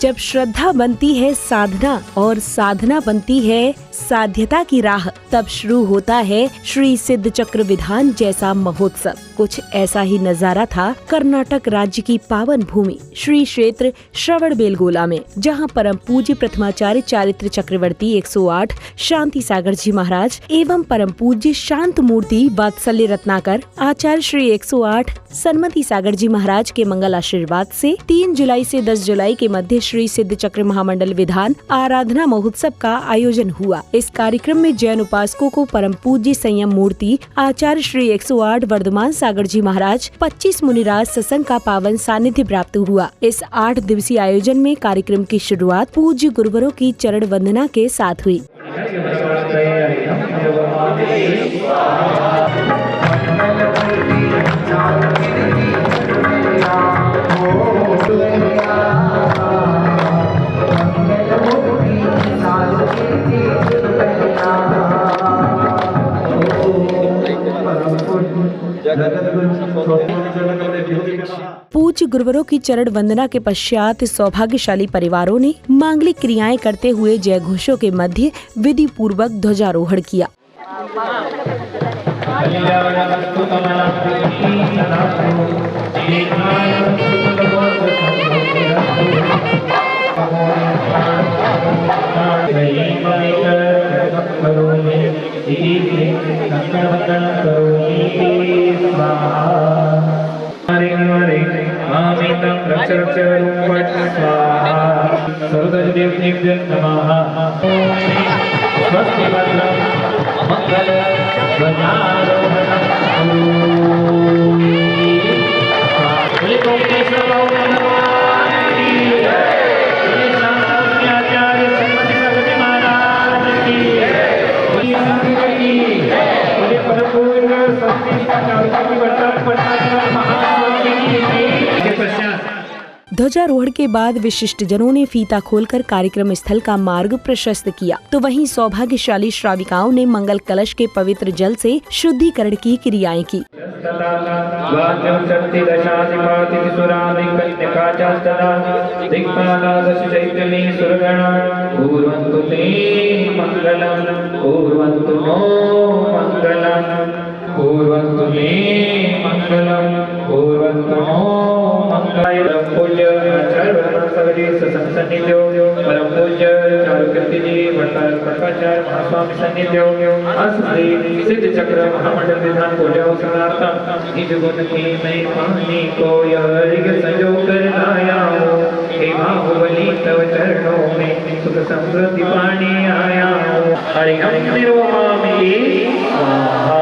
जब श्रद्धा बनती है साधना और साधना बनती है साध्यता की राह, तब शुरू होता है श्री सिद्ध चक्र विधान जैसा महोत्सव। कुछ ऐसा ही नजारा था कर्नाटक राज्य की पावन भूमि श्री क्षेत्र श्रवणबेलगोला में, जहां परम पूज्य प्रथमाचार्य चारित्र चक्रवर्ती 108 शांति सागर जी महाराज एवं परम पूज्य शांत मूर्ति वात्सल्य रत्नाकर आचार्य श्री 108 सन्मति सागर जी महाराज के मंगल आशीर्वाद से 3 जुलाई से 10 जुलाई के मध्य श्री सिद्ध चक्र महामंडल विधान आराधना महोत्सव का आयोजन हुआ। इस कार्यक्रम में जैन उपासकों को परम पूज्य संयम मूर्ति आचार्य श्री 108 वर्धमान सागर जी महाराज 25 मुनिराज सत्संग का पावन सानिध्य प्राप्त हुआ। इस 8 दिवसीय आयोजन में कार्यक्रम की शुरुआत पूज्य गुरुवरों की चरण वंदना के साथ हुई। पूज्य गुरुवरों की चरण वंदना के पश्चात सौभाग्यशाली परिवारों ने मांगलिक क्रियाएं करते हुए जय घोषों के मध्य विधि पूर्वक ध्वजारोहण किया। ध्वजारोहण के बाद विशिष्ट जनों ने फीता खोलकर कार्यक्रम स्थल का मार्ग प्रशस्त किया, तो वहीं सौभाग्यशाली श्राविकाओं ने मंगल कलश के पवित्र जल से शुद्धिकरण की क्रियाएं की। सिद्ध चक्र महामंडल विधान पूजा निज गुण की मैं पानी को संजो कर लाया हूँ। हे बाहुबली तव चरणों में सुख समृद्धि पानी आया हूँ। हरि हम निर्वामी स्वाहा।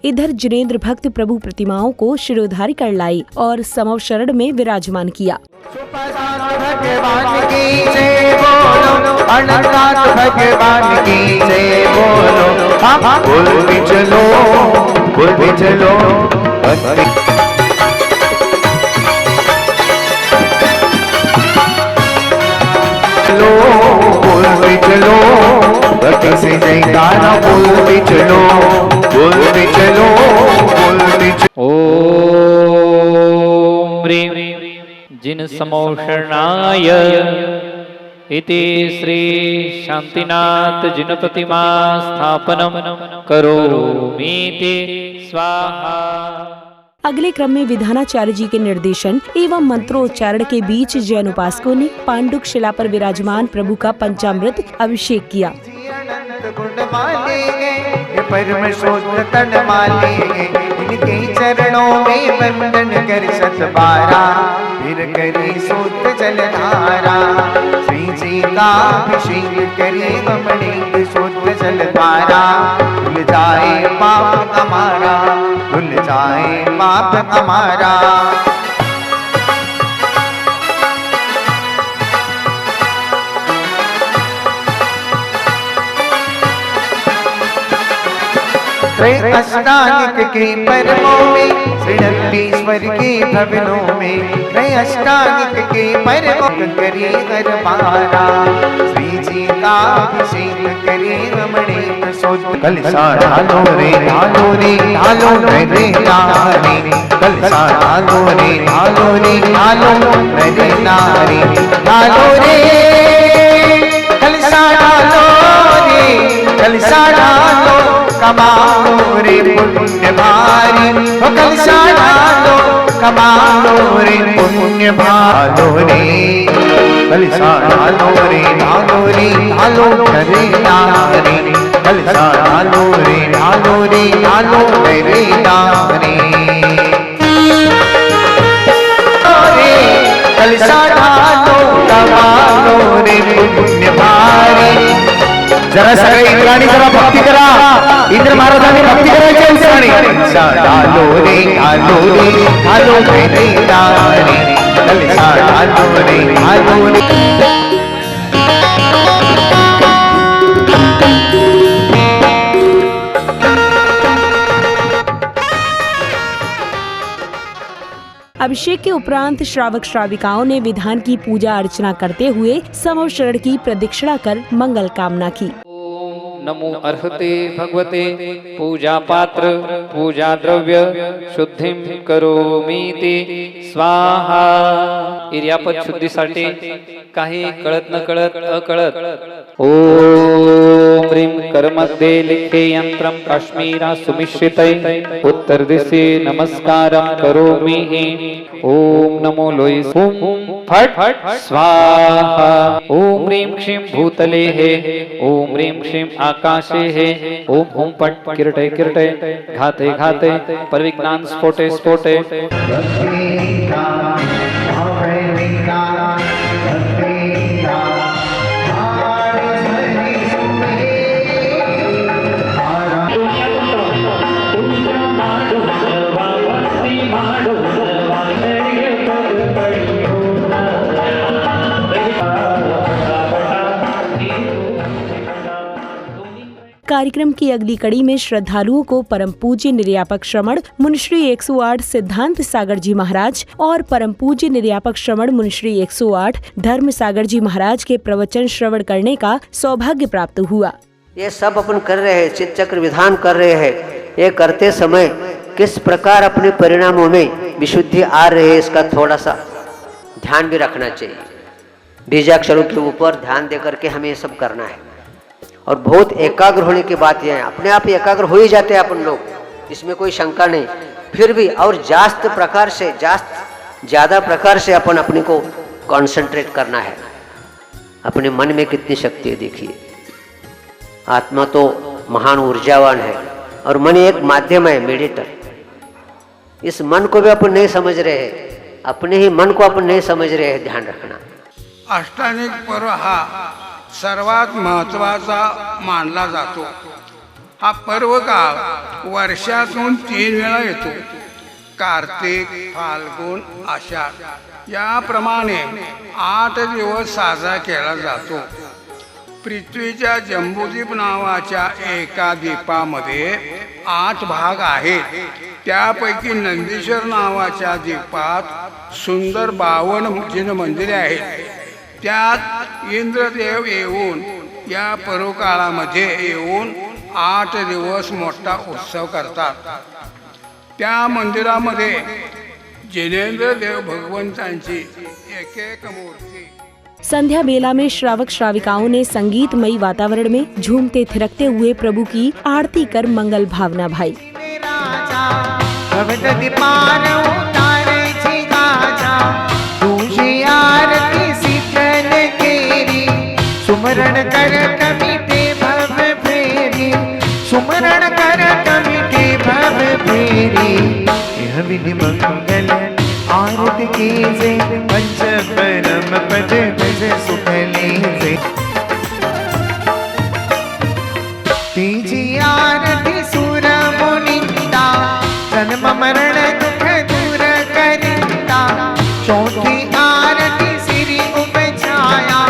इधर जिनेन्द्र भक्त प्रभु प्रतिमाओं को शिरोधारी कर लाई और समव शरण में विराजमान किया। भगवान की जय बोलो, अनंतनाथ भगवान की जय बोलो, हम बोल भी चलो, बोल भी चलो। बोल भी चलो, भक्ति से जयकारा बोल भी चलो, बोल भी चलो, बोल भी चलो। ओम ह्रीं जिन समो शरणाय इति श्री शांतिनाथ जिन प्रतिमा स्थापनम करोमीति स्वाहा। अगले क्रम में विधानाचार्य जी के निर्देशन एवं मंत्रोच्चारण के बीच जैन उपासकों ने पांडुक शिला पर विराजमान प्रभु का पंचामृत अभिषेक किया। परम शोध तन माले, इनके चरणों में वंदन कर सतबारा, फिर करे सोत जलधारा। श्री जी का अभिषेक करे बमणी सोत जलधारा। धुल जाए पाप हमारा, धुल जाए पाप हमारा। त्रय अष्टानिक के परमों में, श्रीनंदीश्वर के भवनों में, त्रय अष्टानिक के परमों करे हर बारा, श्री जी का अभिषेक करे रमणे सोच। कलसा ढालो रे ढालो रे ढालो रे नारी, कलसा ढालो रे ढालो रे ढालो रे नारी, ढालो रे कलसा ढालो रे, कलसा ढालो कमाओ रे पुण्य भारी, ओ कलसा ढालो कमाओ रे पुण्य भालो रे, कलसा ढालो रे ढालो रे ढालो रे नारी, कलसा ढालो रे ढालो रे ढालो रे नारी, कलसा ढालो कमाओ रे पुण्य भारी। जरा सगळे इंद्राणी जरा भक्ती करा, इंद्र महाराजांनी भक्ती करायची इंद्राणी। कलसा ढालो रे ढालो रे ढालो रे नारी, कलसा ढालो रे ढालो रे। अभिषेक के उपरांत श्रावक श्राविकाओं ने विधान की पूजा अर्चना करते हुए समूह शरण की प्रदक्षिणा कर मंगल कामना की। नमो अर्हते भगवते पूजा पात्र पूजा द्रव्य शुद्धिं करोमीति स्वाहा। इर्यापत शुद्धीसाठी काही कळत न कळत अकळत ओम ह्रीं करमध्ये लिखे यंत्रम काश्मीरा सुमिश्रितै उत्तर दिशे नमस्कारं करोमि। ओम नमो लोय ओम फट स्वाहा। ओम ह्रीं क्षीं भूतले हे ओम ह्रीं क्षीं आकाशे हे ओम हुं पट किरटे किरटे घाते घाते परविज्ञान स्फोटे स्फोटे। कार्यक्रम की अगली कड़ी में श्रद्धालुओं को परम पूज्य निर्यापक श्रमण मुनिश्री 108 सिद्धांत सागर जी महाराज और परम पूज्य निर्यापक श्रमण मुनिश्री 108 धर्म सागर जी महाराज के प्रवचन श्रवण करने का सौभाग्य प्राप्त हुआ। ये सब अपन कर रहे हैं, चित्त चक्र विधान कर रहे हैं। ये करते समय किस प्रकार अपने परिणामों में विशुद्धि आ रही है, इसका थोड़ा सा ध्यान भी रखना चाहिए। बीजाक्षरों के ऊपर ध्यान देकर के हमें ये सब करना है और बहुत एकाग्र होने की बात यह है। अपने आप ही एकाग्र हो ही जाते हैं अपन लोग, इसमें कोई शंका नहीं। फिर भी और ज़्यादा प्रकार से अपन अपने को कंसंट्रेट करना है। अपने मन में कितनी शक्ति है देखिए। आत्मा तो महान ऊर्जावान है और मन एक माध्यम है, मेडिटर। इस मन को भी अपन नहीं समझ रहे हैं, अपने ही मन को अपन नहीं समझ रहे हैं, ध्यान रखना। अष्टांगिक पर्व हा सर्वात महत्त्वाचा मानला जातो। हा पर्व काळ वर्षातून 3 वेळा येतो, कार्तिक, फाल्गुन, आषाढ। याप्रमाणे 8 दिवस साजरा केला जातो। पृथ्वीच्या जंबूद्वीप नावाच्या एका द्वीपामध्ये 8 भाग आहेत। त्यापैकी नंदीश्वर नावाच्या द्वीपात सुंदर 52 जिन मंदिरे आहेत। त्यात इंद्रदेव येऊन या पर्वकाळामध्ये येऊन 8 दिवस मोठा उत्सव करतात। त्या मंदिरामध्ये जिनेंद्र देव भगवंतांची एक मूर्ती। संध्या बेला में श्रावक श्राविकाओं ने संगीतमयी वातावरण में झूमते थिरकते हुए प्रभु की आरती कर मंगल भावना भाई। सुमरण कर कवि ते भव फेरी, सुमरण कर कवि ते भव फेरी। यह विधि मंगल आरती कीजे, पंच परम पद भज सुख लीजे। तीजी आरती सुर मुनिंदा, जन्म मरण दुख दूर करिंदा। चौथी आरती श्री उपछाया,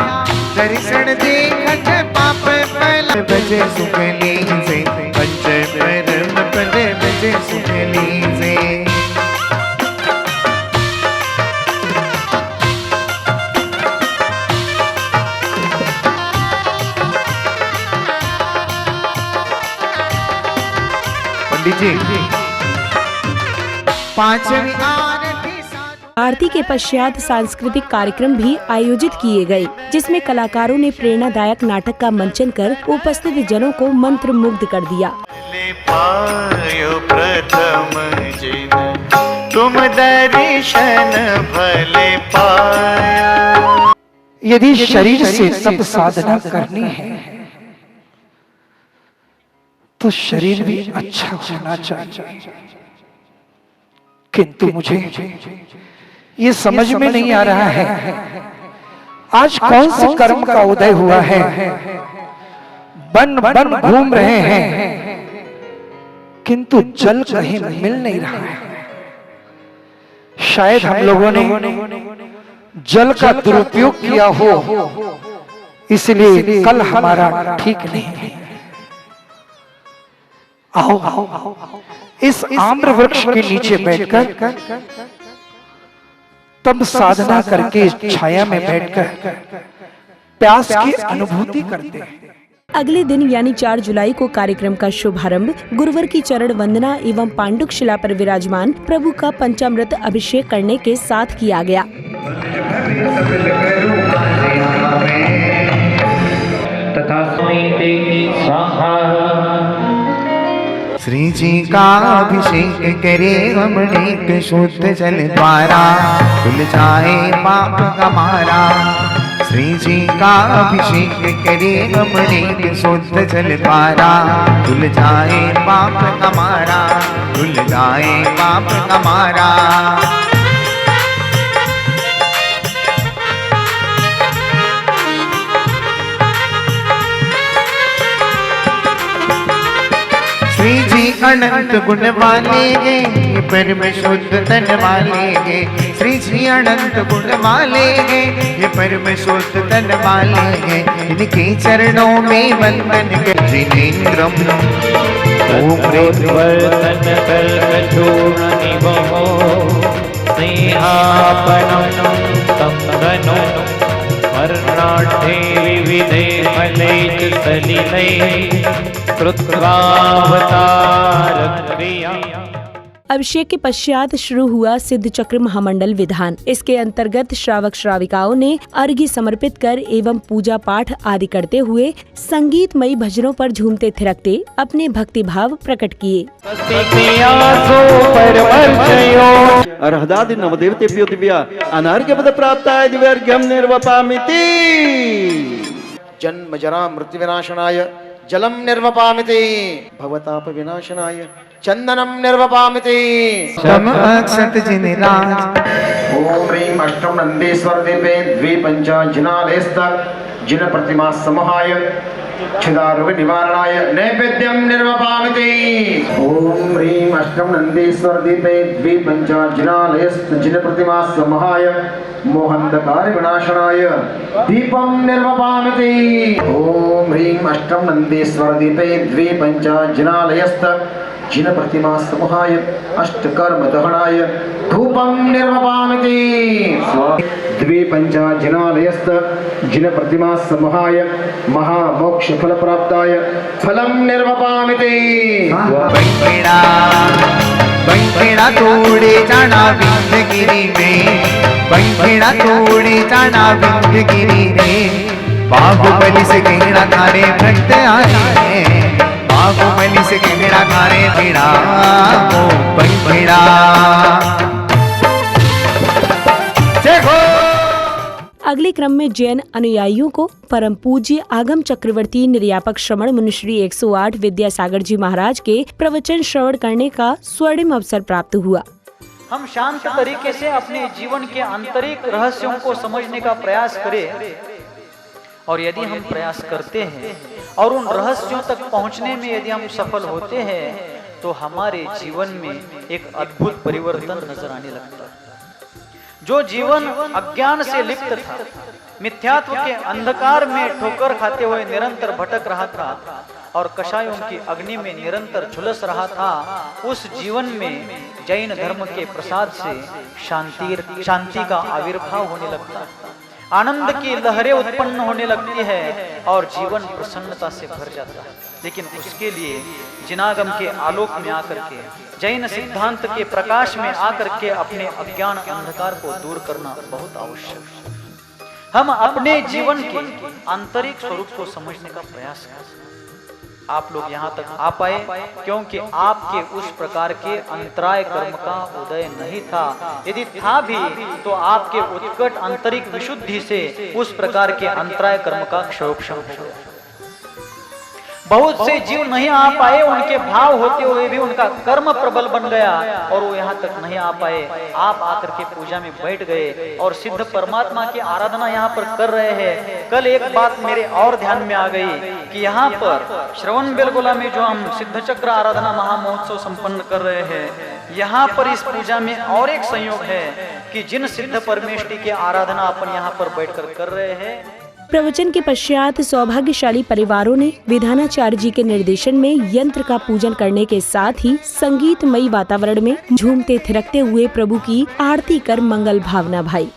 दर्शन देखत पाप फल भज सुख लीजे। पंच परम पंडित जी पांचवी आरती के पश्चात सांस्कृतिक कार्यक्रम भी आयोजित किए गए, जिसमें कलाकारों ने प्रेरणादायक नाटक का मंचन कर उपस्थित जनों को मंत्र मुग्ध कर दिया। पायो प्रथम जिन तुम दर्शन भले पाया। यदि शरीर से तप साधना करनी है तो शरीर भी अच्छा होना चाहिए, किंतु मुझे ये समझ में नहीं आ रहा है आज कौन से कर्म का उदय हुआ है। बन बन घूम रहे हैं किंतु जल कहीं मिल नहीं रहा है। शायद हम लोगों ने जल का दुरुपयोग किया हो, इसलिए कल हमारा ठीक नहीं है। आओ आओ इस आम्र वृक्ष के नीचे बैठकर तब साधना करके इस छाया में बैठकर प्यास की अनुभूति करते हैं। अगले दिन यानी 4 जुलाई को कार्यक्रम का शुभारंभ गुरुवर की चरण वंदना एवं पांडुक शिला पर विराजमान प्रभु का पंचामृत अभिषेक करने के साथ किया गया। तथा श्री जी का अभिषेक करे अमृत शुद्ध जल द्वारा धुल जाए पाप हमारा। श्री जी का अभिषेक करे अमृत शुद्ध जल द्वारा धुल जाए पाप हमारा, धुल जाए पाप हमारा। श्री जी अनंत गुण वाले हैं, परम शुद्ध तन वाले हैं। श्री जी अनंत गुण वाले हैं, ये परम शुद्ध तन वाले हैं। इनके चरणों में वंदन कर जिनेन्द्रम ओम वर्तन कल्पचूर्ण निवहो स्नेहापनं तं धनो वर्णाढ्ये विविधे फलैः सलिलैः अभिषेक के पश्चात शुरू हुआ सिद्ध चक्र महामंडल विधान। इसके अंतर्गत श्रावक श्राविकाओं ने अर्घ्य समर्पित कर एवं पूजा पाठ आदि करते हुए संगीतमयी भजनों पर झूमते थिरकते अपने भक्ति भाव प्रकट किए। अर्हदादि नवदेवतेभ्यो दिव्या अनार्घ्यपद प्राप्ताय दिव्यार्घ्यं निर्वपामिति। जन्म जरा मृत्यु विनाशनाय जलम निर्वपामिति, भवताप विनाशनाय चंदनम निर्वपामिति। तम अक्षत जिनराज ओम ह्रीं अष्टम नंदीश्वर दीपे द्विपंचाजिनालयस्तक जिन प्रतिमा समहाय क्षुधारोग निवारणाय नैवेद्यम निर्वपामिति। ओम ह्रीं अष्टम नंदीश्वर दीपे द्विपंचाजिनालयस्त जिन प्रतिमा समहाय मोहंधकार विनाशनाय दीपम निर्वपामिति। ओम ह्रीं अष्टम नंदीश्वर दीपे द्विपंचाजिनालयस्त जिन प्रतिमा समूहाय अष्टकर्म दहनाय धूपम निर्वपामिति। द्विपंचाजिनालयस्त जिन प्रतिमा समूहाय महामोक्ष फल प्राप्ताय फलम निर्वपामिति। बंखेड़ा तोड़े जाना विंध्यगिरी में, बंखेड़ा तोड़े जाना विंध्यगिरी रे। बाहुबली से घेरा थारे भक्त आए हैं, बाहुबली से घेरा थारे भिड़ा ओ बंखेड़ा। अगले क्रम में जैन अनुयायियों को परम पूज्य आगम चक्रवर्ती निर्यापक श्रवण मुनिश्री 108 विद्यासागर जी महाराज के प्रवचन श्रवण करने का स्वर्णिम अवसर प्राप्त हुआ। हम शांत तरीके से अपने जीवन के आंतरिक रहस्यों को समझने का प्रयास करें, और यदि हम प्रयास करते हैं और उन रहस्यों तक पहुंचने में यदि हम सफल होते हैं तो हमारे जीवन में एक अद्भुत परिवर्तन नजर आने लगता है। जो जीवन अज्ञान से लिप्त था, मिथ्यात्व के अंधकार में ठोकर खाते हुए निरंतर भटक रहा था और कषायों की अग्नि में निरंतर झुलस रहा था, उस जीवन में जैन धर्म के प्रसाद से शांति का आविर्भाव होने लगता है। आनंद की लहरें उत्पन्न होने लगती है और जीवन प्रसन्नता से भर जाता है। लेकिन उसके लिए जिनागम के आलोक में आकर के, जैन सिद्धांत के प्रकाश में आकर के अपने अज्ञान अंधकार को दूर करना बहुत आवश्यक है। हम अपने जीवन के आंतरिक स्वरूप को समझने का प्रयास करें। आप लोग यहाँ तक आ पाए क्योंकि आपके उस प्रकार के अंतराय कर्म का उदय नहीं था। यदि था भी तो आपके उत्कट आंतरिक विशुद्धि से उस प्रकार के अंतराय कर्म का क्षयोक्षम हो गया। बहुत से जीव नहीं आ पाए, उनके भाव होते हुए भी उनका कर्म प्रबल बन गया और वो यहाँ तक नहीं आ पाए। आप आकर के पूजा में बैठ गए और सिद्ध परमात्मा की आराधना यहाँ पर कर रहे हैं। कल एक बात मेरे और ध्यान में आ गई कि यहाँ पर श्रवण बेलगोला में जो हम सिद्ध चक्र आराधना महामहोत्सव संपन्न कर रहे हैं, यहाँ पर इस पूजा में और एक संयोग है कि जिन सिद्ध परमेष्ठी की आराधना अपन यहाँ पर बैठकर कर रहे हैं, प्रवचन के पश्चात सौभाग्यशाली परिवारों ने विधानाचार्य जी के निर्देशन में यंत्र का पूजन करने के साथ ही संगीतमयी वातावरण में झूमते थिरकते हुए प्रभु की आरती कर मंगल भावना भाई।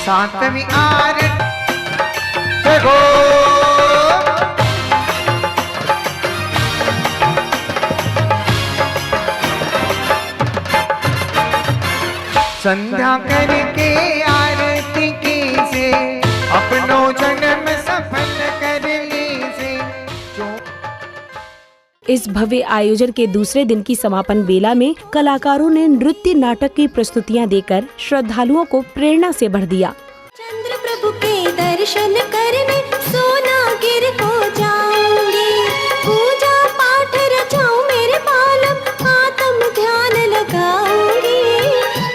सातवीं आरती जगो संध्या करके आरती कीजे, अपनो जन्म सफल कर लीजे। इस भव्य आयोजन के दूसरे दिन की समापन बेला में कलाकारों ने नृत्य नाटक की प्रस्तुतियां देकर श्रद्धालुओं को प्रेरणा से भर दिया। चंद्र प्रभु के दर्शन करने सोना गिर हो जाऊंगी, पूजा पाठ रचाऊं मेरे बालम, आत्म ध्यान लगाऊंगी।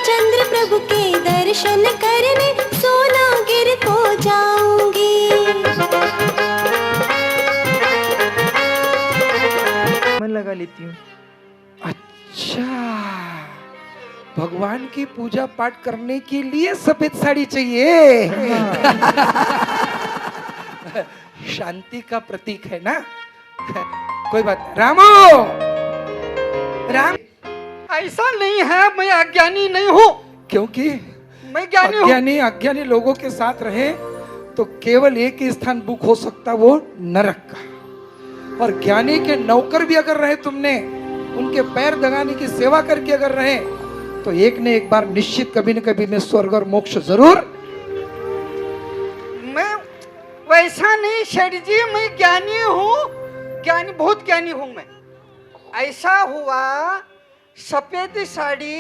चंद्र प्रभु के दर्शन करने सोना गिर हो जाऊंगी। मन लगा लेती हूँ। अच्छा, भगवान की पूजा पाठ करने के लिए सफेद साड़ी चाहिए। शांति का प्रतीक है ना। कोई बात नहीं। रामो, राम, ऐसा नहीं है, मैं अज्ञानी नहीं हूँ। क्योंकि मैं ज्ञानी हूँ। अज्ञानी लोगों के साथ रहे तो केवल एक ही स्थान बुक हो सकता, वो नरक का। और ज्ञानी के नौकर भी अगर रहे तुमने, उनके पैर दगाने की सेवा करके अगर रहे, तो एक ने एक बार निश्चित कभी न कभी में स्वर्ग और मोक्ष जरूर। मैं वैसा नहीं शेठ जी, मैं ज्ञानी हूँ, ज्ञानी, बहुत ज्ञानी हूँ मैं। ऐसा हुआ, सफेद साड़ी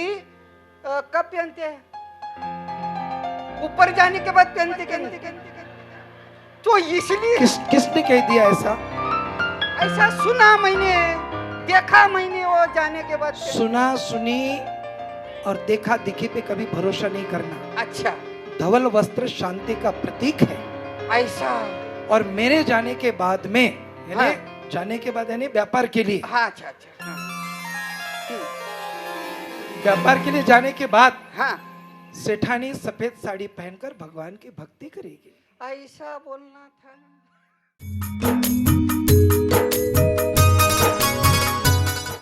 कब पहनते हैं? ऊपर जाने के बाद पहनते। तो इसलिए किसने कह दिया ऐसा? ऐसा सुना मैंने, देखा मैंने, वो जाने के बाद सुना सुनी और देखा दिखी पे कभी भरोसा नहीं करना। अच्छा, धवल वस्त्र शांति का प्रतीक है ऐसा। और मेरे जाने के बाद में, हाँ। जाने के बाद यानी व्यापार के लिए, हाँ, अच्छा अच्छा, हाँ। व्यापार के लिए जाने के बाद, हाँ, सेठानी सफेद साड़ी पहनकर भगवान की भक्ति करेगी। ऐसा बोलना था।